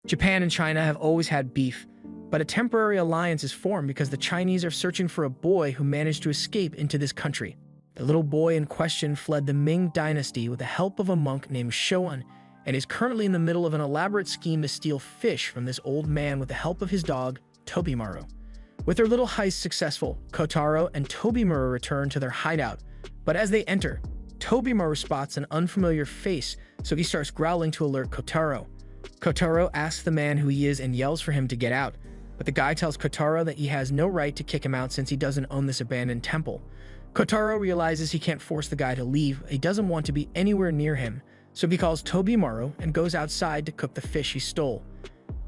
Japan and China have always had beef, but a temporary alliance is formed because the Chinese are searching for a boy who managed to escape into this country. The little boy in question fled the Ming dynasty with the help of a monk named Shoan, and is currently in the middle of an elaborate scheme to steal fish from this old man with the help of his dog, Tobimaru. With their little heist successful, Kotaro and Tobimaru return to their hideout, but as they enter, Tobimaru spots an unfamiliar face, so he starts growling to alert Kotaro. Kotaro asks the man who he is and yells for him to get out, but the guy tells Kotaro that he has no right to kick him out since he doesn't own this abandoned temple. Kotaro realizes he can't force the guy to leave, he doesn't want to be anywhere near him, so he calls Tobimaru and goes outside to cook the fish he stole.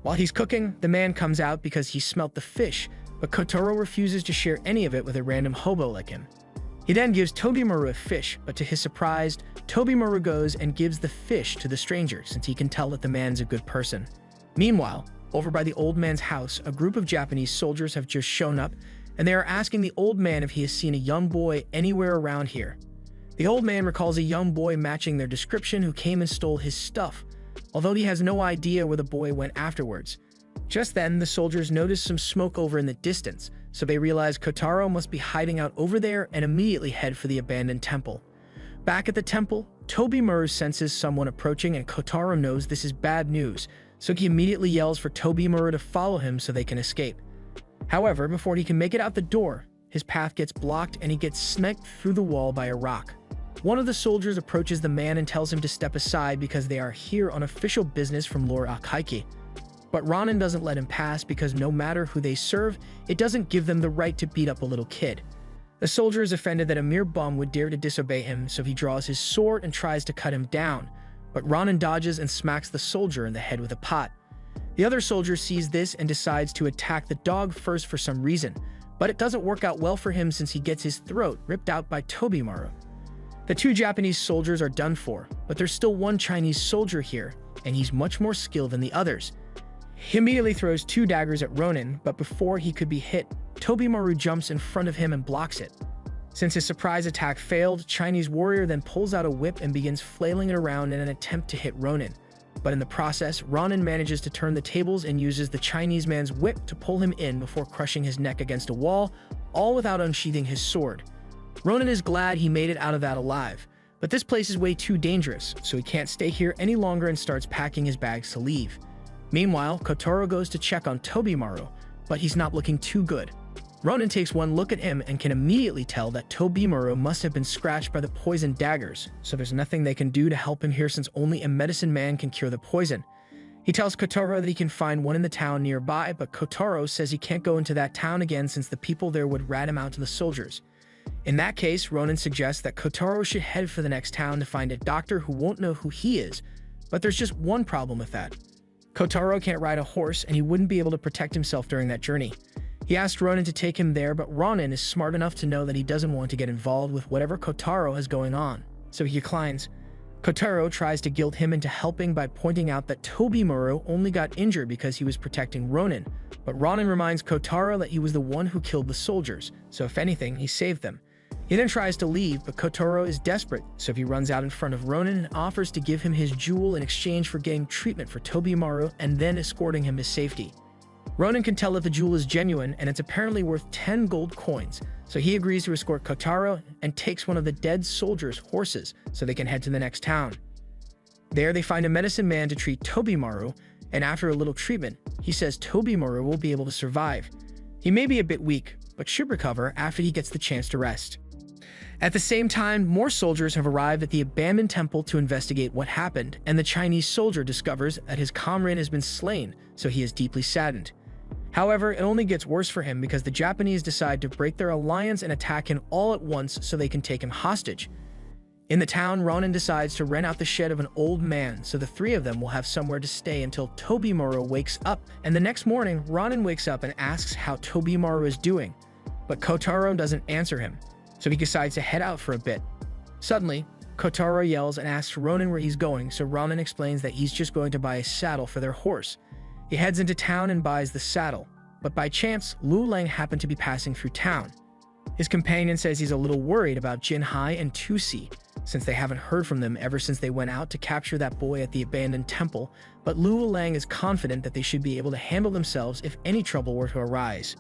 While he's cooking, the man comes out because he smelt the fish, but Kotaro refuses to share any of it with a random hobo like him. He then gives Tobimaru a fish, but to his surprise, Tobimaru goes and gives the fish to the stranger since he can tell that the man's a good person. Meanwhile, over by the old man's house, a group of Japanese soldiers have just shown up, and they are asking the old man if he has seen a young boy anywhere around here. The old man recalls a young boy matching their description who came and stole his stuff, although he has no idea where the boy went afterwards. Just then, the soldiers notice some smoke over in the distance, so they realize Kotaro must be hiding out over there and immediately head for the abandoned temple. Back at the temple, Tobimaru senses someone approaching and Kotaro knows this is bad news, so he immediately yells for Tobimaru to follow him so they can escape. However, before he can make it out the door, his path gets blocked and he gets smacked through the wall by a rock. One of the soldiers approaches the man and tells him to step aside because they are here on official business from Lord Akaiki. But Ronin doesn't let him pass because no matter who they serve, it doesn't give them the right to beat up a little kid. The soldier is offended that a mere bum would dare to disobey him, so he draws his sword and tries to cut him down. But Ronin dodges and smacks the soldier in the head with a pot. The other soldier sees this and decides to attack the dog first for some reason, but it doesn't work out well for him since he gets his throat ripped out by Tobimaru. The two Japanese soldiers are done for, but there's still one Chinese soldier here, and he's much more skilled than the others. He immediately throws two daggers at Ronin, but before he could be hit, Tobimaru jumps in front of him and blocks it. Since his surprise attack failed, Chinese warrior then pulls out a whip and begins flailing it around in an attempt to hit Ronin. But in the process, Ronin manages to turn the tables and uses the Chinese man's whip to pull him in before crushing his neck against a wall, all without unsheathing his sword. Ronin is glad he made it out of that alive, but this place is way too dangerous, so he can't stay here any longer and starts packing his bags to leave. Meanwhile, Kotaro goes to check on Tobimaru, but he's not looking too good. Ronin takes one look at him and can immediately tell that Tobimaru must have been scratched by the poison daggers, so there's nothing they can do to help him here since only a medicine man can cure the poison. He tells Kotaro that he can find one in the town nearby, but Kotaro says he can't go into that town again since the people there would rat him out to the soldiers. In that case, Ronin suggests that Kotaro should head for the next town to find a doctor who won't know who he is, but there's just one problem with that. Kotaro can't ride a horse and he wouldn't be able to protect himself during that journey. He asked Ronin to take him there, but Ronin is smart enough to know that he doesn't want to get involved with whatever Kotaro has going on, so he declines. Kotaro tries to guilt him into helping by pointing out that Tobimaru only got injured because he was protecting Ronin, but Ronin reminds Kotaro that he was the one who killed the soldiers, so if anything, he saved them. He then tries to leave, but Kotaro is desperate, so he runs out in front of Ronin and offers to give him his jewel in exchange for getting treatment for Tobimaru and then escorting him to safety. Ronin can tell that the jewel is genuine and it's apparently worth 10 gold coins, so he agrees to escort Kotaro and takes one of the dead soldiers' horses so they can head to the next town. There they find a medicine man to treat Tobimaru, and after a little treatment, he says Tobimaru will be able to survive. He may be a bit weak, but should recover after he gets the chance to rest. At the same time, more soldiers have arrived at the abandoned temple to investigate what happened, and the Chinese soldier discovers that his comrade has been slain, so he is deeply saddened. However, it only gets worse for him because the Japanese decide to break their alliance and attack him all at once so they can take him hostage. In the town, Ronin decides to rent out the shed of an old man, so the three of them will have somewhere to stay until Tobimaru wakes up, and the next morning, Ronin wakes up and asks how Tobimaru is doing, but Kotaro doesn't answer him, so he decides to head out for a bit. Suddenly, Kotaro yells and asks Ronin where he's going, so Ronin explains that he's just going to buy a saddle for their horse. He heads into town and buys the saddle, but by chance, Lu Lang happened to be passing through town. His companion says he's a little worried about Jinhai and Tusi, since they haven't heard from them ever since they went out to capture that boy at the abandoned temple, but Luo Lang is confident that they should be able to handle themselves if any trouble were to arise.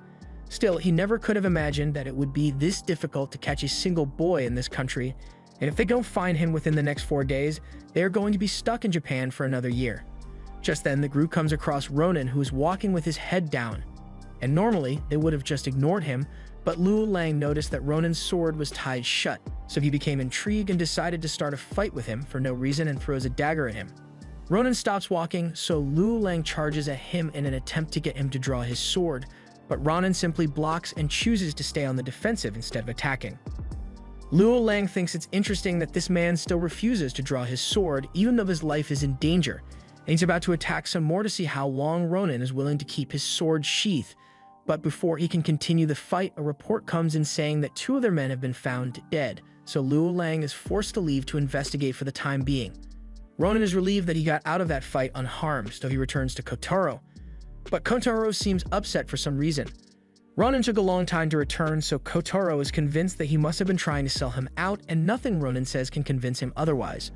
Still, he never could have imagined that it would be this difficult to catch a single boy in this country, and if they don't find him within the next 4 days, they are going to be stuck in Japan for another year. Just then, the group comes across Ronan, who is walking with his head down. And normally, they would have just ignored him, but Luo Lang noticed that Ronan's sword was tied shut, so he became intrigued and decided to start a fight with him for no reason and throws a dagger at him. Ronan stops walking, so Luo Lang charges at him in an attempt to get him to draw his sword, but Ronan simply blocks and chooses to stay on the defensive instead of attacking. Luo Lang thinks it's interesting that this man still refuses to draw his sword even though his life is in danger, and he's about to attack some more to see how long Ronan is willing to keep his sword sheath. But before he can continue the fight, a report comes in saying that 2 of their men have been found dead, so Luo Lang is forced to leave to investigate for the time being. Ronan is relieved that he got out of that fight unharmed, so he returns to Kotaro. But Kotaro seems upset for some reason. Ronan took a long time to return, so Kotaro is convinced that he must have been trying to sell him out, and nothing Ronan says can convince him otherwise.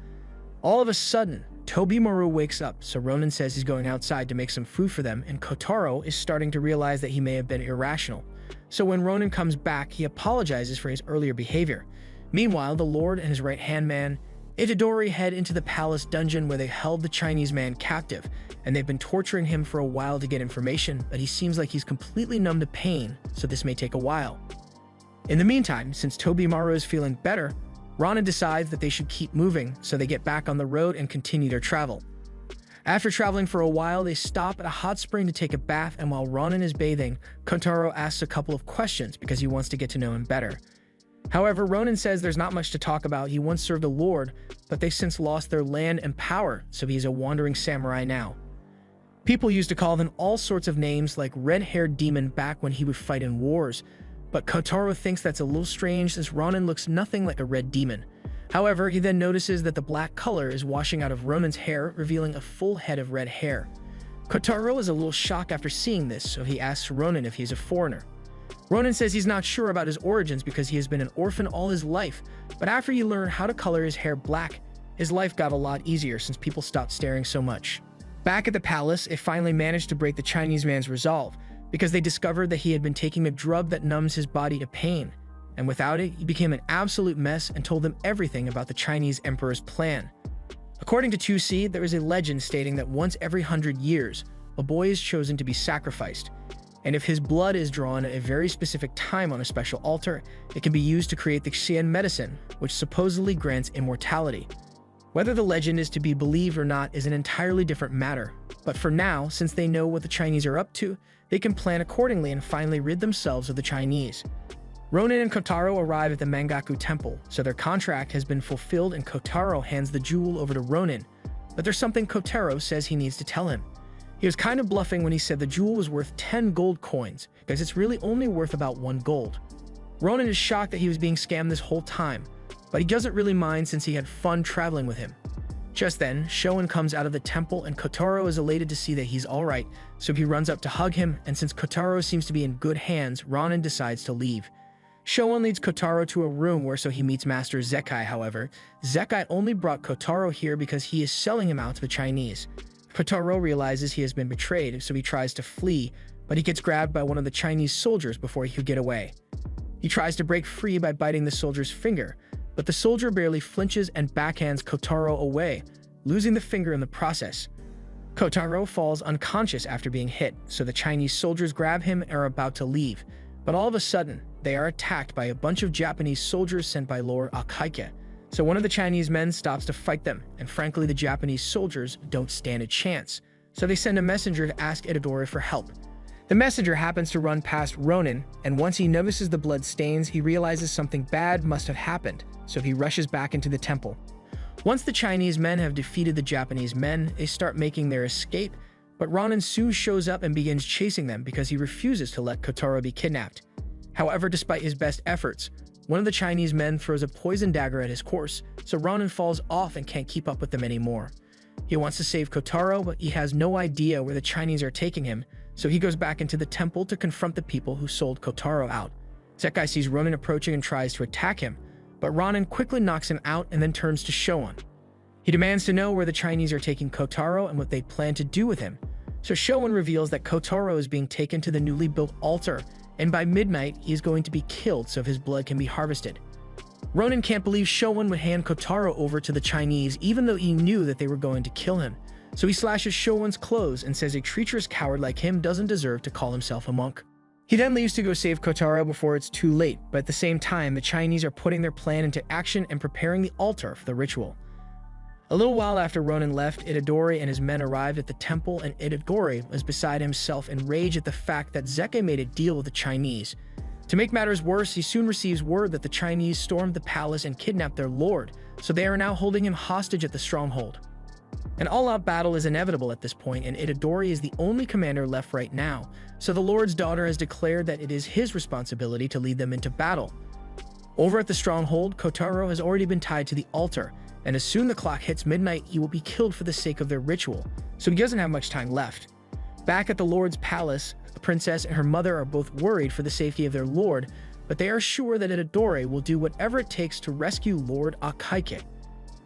All of a sudden, Tobimaru wakes up, so Ronan says he's going outside to make some food for them, and Kotaro is starting to realize that he may have been irrational. So when Ronan comes back, he apologizes for his earlier behavior. Meanwhile, the Lord and his right-hand man, Itadori, head into the palace dungeon where they held the Chinese man captive, and they've been torturing him for a while to get information, but he seems like he's completely numb to pain, so this may take a while. In the meantime, since Tobimaru is feeling better, Ronan decides that they should keep moving, so they get back on the road and continue their travel. After traveling for a while, they stop at a hot spring to take a bath, and while Ronan is bathing, Kotaro asks a couple of questions because he wants to get to know him better. However, Ronan says there's not much to talk about. He once served a lord, but they've since lost their land and power, so he's a wandering samurai now. People used to call him all sorts of names like red-haired demon back when he would fight in wars, but Kotaro thinks that's a little strange since Ronan looks nothing like a red demon. However, he then notices that the black color is washing out of Ronan's hair, revealing a full head of red hair. Kotaro is a little shocked after seeing this, so he asks Ronan if he's a foreigner. Ronan says he's not sure about his origins because he has been an orphan all his life, but after he learned how to color his hair black, his life got a lot easier since people stopped staring so much. Back at the palace, it finally managed to break the Chinese man's resolve, because they discovered that he had been taking a drug that numbs his body to pain, and without it, he became an absolute mess and told them everything about the Chinese emperor's plan. According to 2C, there is a legend stating that once every 100 years, a boy is chosen to be sacrificed, and if his blood is drawn at a very specific time on a special altar, it can be used to create the Xian medicine, which supposedly grants immortality. Whether the legend is to be believed or not is an entirely different matter, but for now, since they know what the Chinese are up to, they can plan accordingly and finally rid themselves of the Chinese. Ronan and Kotaro arrive at the Mangaku Temple, so their contract has been fulfilled and Kotaro hands the jewel over to Ronan, but there's something Kotaro says he needs to tell him. He was kind of bluffing when he said the jewel was worth 10 gold coins, because it's really only worth about 1 gold. Ronan is shocked that he was being scammed this whole time, but he doesn't really mind since he had fun traveling with him. Just then, Shoun comes out of the temple and Kotaro is elated to see that he's alright, so he runs up to hug him, and since Kotaro seems to be in good hands, Ronan decides to leave. Shoun leads Kotaro to a room where so he meets Master Zekai. However, Zekai only brought Kotaro here because he is selling him out to the Chinese. Kotaro realizes he has been betrayed, so he tries to flee, but he gets grabbed by one of the Chinese soldiers before he could get away. He tries to break free by biting the soldier's finger, but the soldier barely flinches and backhands Kotaro away, losing the finger in the process. Kotaro falls unconscious after being hit, so the Chinese soldiers grab him and are about to leave, but all of a sudden, they are attacked by a bunch of Japanese soldiers sent by Lord Akaike. So one of the Chinese men stops to fight them, and frankly the Japanese soldiers don't stand a chance, so they send a messenger to ask Itadori for help. The messenger happens to run past Ronan, and once he notices the blood stains, he realizes something bad must have happened, so he rushes back into the temple. Once the Chinese men have defeated the Japanese men, they start making their escape, but Ronan soon shows up and begins chasing them because he refuses to let Kotaro be kidnapped. However, despite his best efforts, one of the Chinese men throws a poison dagger at his course, so Ronan falls off and can't keep up with them anymore. He wants to save Kotaro, but he has no idea where the Chinese are taking him, so he goes back into the temple to confront the people who sold Kotaro out. Zekai sees Ronan approaching and tries to attack him, but Ronan quickly knocks him out and then turns to Shoun. He demands to know where the Chinese are taking Kotaro and what they plan to do with him. So Shoun reveals that Kotaro is being taken to the newly built altar, and by midnight, he is going to be killed so his blood can be harvested. Ronan can't believe Shoun would hand Kotaro over to the Chinese even though he knew that they were going to kill him. So he slashes Shoun's clothes and says a treacherous coward like him doesn't deserve to call himself a monk. He then leaves to go save Kotaro before it's too late, but at the same time, the Chinese are putting their plan into action and preparing the altar for the ritual. A little while after Ronan left, Itadori and his men arrived at the temple, and Itadori was beside himself in rage at the fact that Zeke made a deal with the Chinese. To make matters worse, he soon receives word that the Chinese stormed the palace and kidnapped their lord, so they are now holding him hostage at the stronghold. An all-out battle is inevitable at this point, and Itadori is the only commander left right now, so the Lord's daughter has declared that it is his responsibility to lead them into battle. Over at the stronghold, Kotaro has already been tied to the altar, and as soon as the clock hits midnight, he will be killed for the sake of their ritual, so he doesn't have much time left. Back at the Lord's palace, the princess and her mother are both worried for the safety of their lord, but they are sure that Itadori will do whatever it takes to rescue Lord Akaike.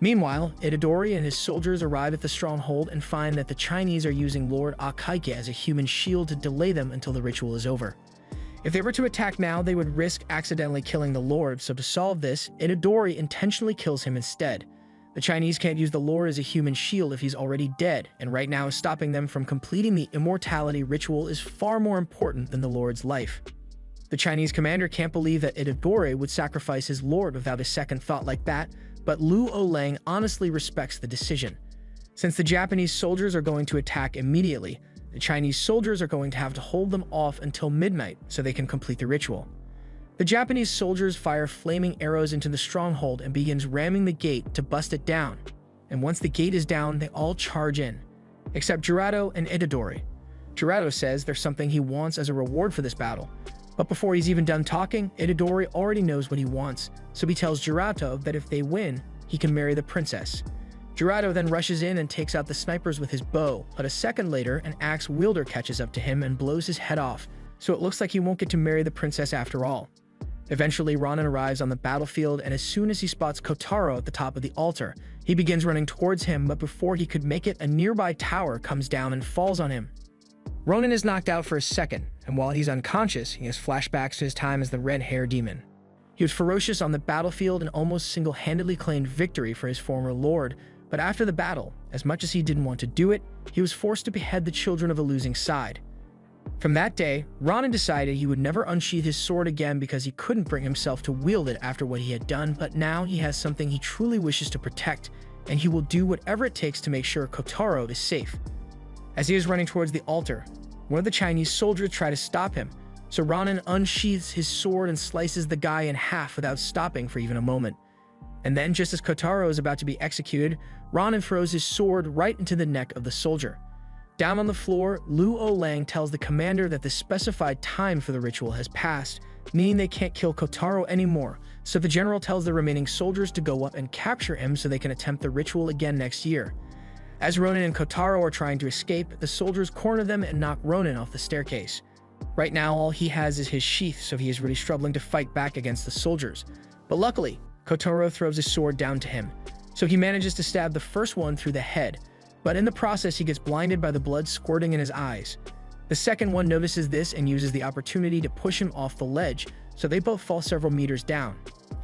Meanwhile, Itadori and his soldiers arrive at the stronghold and find that the Chinese are using Lord Akaike as a human shield to delay them until the ritual is over. If they were to attack now, they would risk accidentally killing the Lord, so to solve this, Itadori intentionally kills him instead. The Chinese can't use the Lord as a human shield if he's already dead, and right now stopping them from completing the immortality ritual is far more important than the Lord's life. The Chinese commander can't believe that Itadori would sacrifice his Lord without a second thought like that, but Luo Lang honestly respects the decision. Since the Japanese soldiers are going to attack immediately, the Chinese soldiers are going to have to hold them off until midnight so they can complete the ritual. The Japanese soldiers fire flaming arrows into the stronghold and begins ramming the gate to bust it down. And once the gate is down, they all charge in, except Jirato and Itadori. Jirato says there's something he wants as a reward for this battle. But before he's even done talking, Itadori already knows what he wants, so he tells Jirato that if they win, he can marry the princess. Jirato then rushes in and takes out the snipers with his bow, but a second later, an axe wielder catches up to him and blows his head off, so it looks like he won't get to marry the princess after all. Eventually, Ronan arrives on the battlefield, and as soon as he spots Kotaro at the top of the altar, he begins running towards him, but before he could make it, a nearby tower comes down and falls on him. Ronan is knocked out for a second, and while he's unconscious, he has flashbacks to his time as the Red Hair Demon. He was ferocious on the battlefield and almost single-handedly claimed victory for his former lord, but after the battle, as much as he didn't want to do it, he was forced to behead the children of the losing side. From that day, Ronan decided he would never unsheath his sword again because he couldn't bring himself to wield it after what he had done, but now he has something he truly wishes to protect, and he will do whatever it takes to make sure Kotaro is safe. As he is running towards the altar, one of the Chinese soldiers try to stop him, so Ronan unsheaths his sword and slices the guy in half without stopping for even a moment. And then, just as Kotaro is about to be executed, Ronan throws his sword right into the neck of the soldier. Down on the floor, Luo Lang tells the commander that the specified time for the ritual has passed, meaning they can't kill Kotaro anymore, so the general tells the remaining soldiers to go up and capture him so they can attempt the ritual again next year. As Ronan and Kotaro are trying to escape, the soldiers corner them and knock Ronan off the staircase. Right now, all he has is his sheath, so he is really struggling to fight back against the soldiers. But luckily, Kotaro throws his sword down to him, so he manages to stab the first one through the head, but in the process he gets blinded by the blood squirting in his eyes. The second one notices this and uses the opportunity to push him off the ledge, so they both fall several meters down.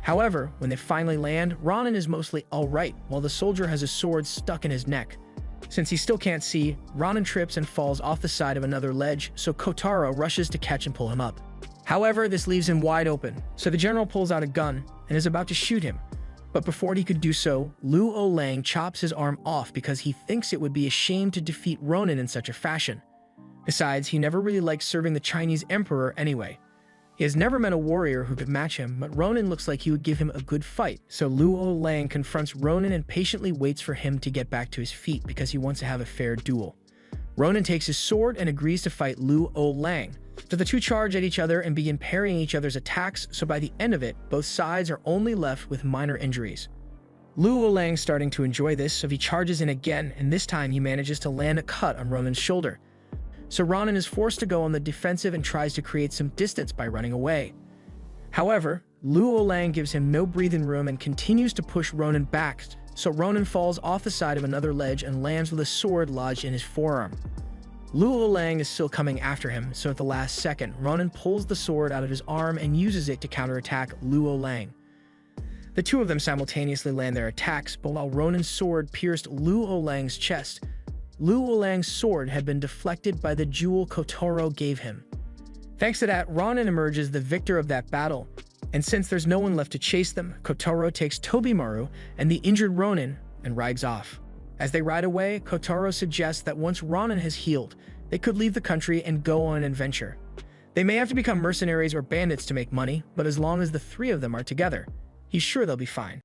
However, when they finally land, Ronan is mostly alright, while the soldier has a sword stuck in his neck. Since he still can't see, Ronan trips and falls off the side of another ledge, so Kotaro rushes to catch and pull him up. However, this leaves him wide open, so the general pulls out a gun and is about to shoot him. But before he could do so, Luo Lang chops his arm off because he thinks it would be a shame to defeat Ronan in such a fashion. Besides, he never really liked serving the Chinese emperor anyway. He has never met a warrior who could match him, but Ronan looks like he would give him a good fight, so Luo Lang confronts Ronan and patiently waits for him to get back to his feet because he wants to have a fair duel. Ronan takes his sword and agrees to fight Luo Lang, so the two charge at each other and begin parrying each other's attacks, so by the end of it, both sides are only left with minor injuries. Luo Lang's starting to enjoy this, so he charges in again, and this time he manages to land a cut on Ronan's shoulder. So Ronan is forced to go on the defensive and tries to create some distance by running away. However, Luo Lang gives him no breathing room and continues to push Ronan back, so Ronan falls off the side of another ledge and lands with a sword lodged in his forearm. Luo Lang is still coming after him, so at the last second, Ronan pulls the sword out of his arm and uses it to counterattack Luo Lang. The two of them simultaneously land their attacks, but while Ronan's sword pierced Luo Lang's chest, Luo Lang's sword had been deflected by the jewel Kotaro gave him. Thanks to that, Ronan emerges the victor of that battle, and since there's no one left to chase them, Kotaro takes Tobimaru and the injured Ronan and rides off. As they ride away, Kotaro suggests that once Ronan has healed, they could leave the country and go on an adventure. They may have to become mercenaries or bandits to make money, but as long as the three of them are together, he's sure they'll be fine.